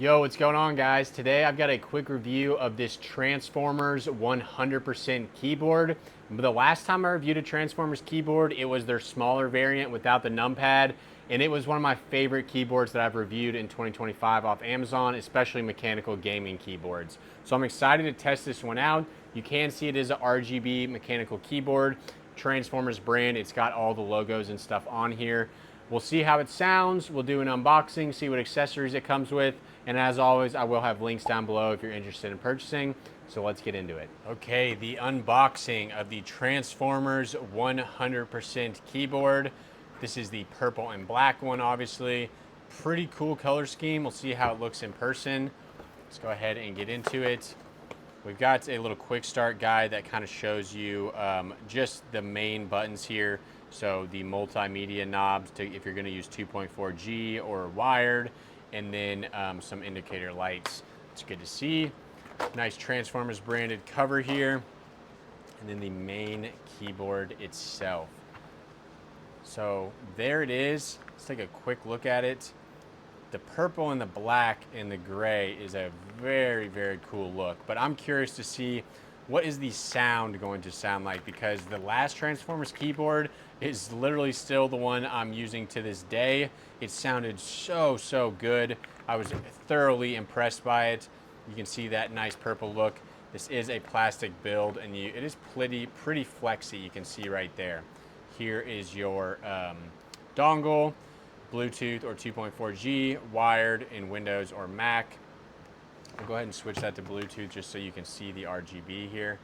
Yo, what's going on, guys? Today I've got a quick review of this Transformers 100% keyboard. The last time I reviewed a Transformers keyboard, it was their smaller variant without the numpad, and it was one of my favorite keyboards that I've reviewed in 2025 off Amazon, especially mechanical gaming keyboards. So I'm excited to test this one out. You can see it is a RGB mechanical keyboard, Transformers brand. It's got all the logos and stuff on here. We'll see how it sounds. We'll do an unboxing, see what accessories it comes with. And as always, I will have links down below if you're interested in purchasing. So let's get into it. Okay, the unboxing of the Transformers 100% keyboard. This is the purple and black one, obviously. Pretty cool color scheme. We'll see how it looks in person. Let's go ahead and get into it. We've got a little quick start guide that kind of shows you just the main buttons here. So the multimedia knobs to if you're going to use 2.4G or wired, and then some indicator lights. It's good to see. Nice Transformers branded cover here, and then the main keyboard itself. So there it is. Let's take a quick look at it. The purple and the black and the gray is a very, very cool look, but I'm curious to see what is the sound going to sound like, because the last Transformers keyboard is literally still the one I'm using to this day. It sounded so good. I was thoroughly impressed by it. You can see that nice purple look. This is a plastic build, and it is pretty flexy. You can see right there. Here is your dongle, Bluetooth or 2.4G, wired in Windows or Mac. I'll go ahead and switch that to Bluetooth just so you can see the RGB here.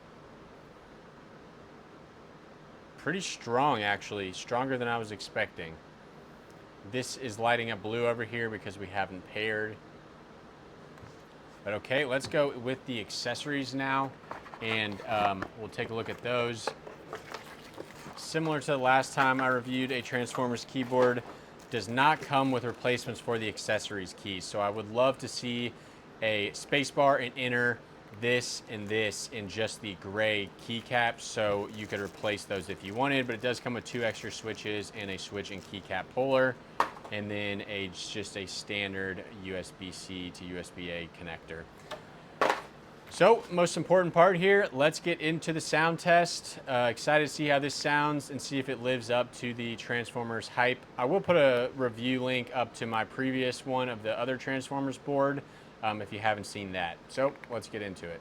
Pretty strong, actually, stronger than I was expecting. This is lighting up blue over here because we haven't paired. But okay, let's go with the accessories now, and we'll take a look at those. Similar to the last time I reviewed a Transformers keyboard, does not come with replacements for the accessories keys. So I would love to see a spacebar, an enter, this and this in just the gray keycaps, so you could replace those if you wanted, but it does come with 2 extra switches and a switch and keycap puller, and then just a standard USB-C to USB-A connector. So, most important part here, let's get into the sound test. Excited to see how this sounds and see if it lives up to the Transformers hype. I will put a review link up to my previous one of the other Transformers board if you haven't seen that. So, let's get into it.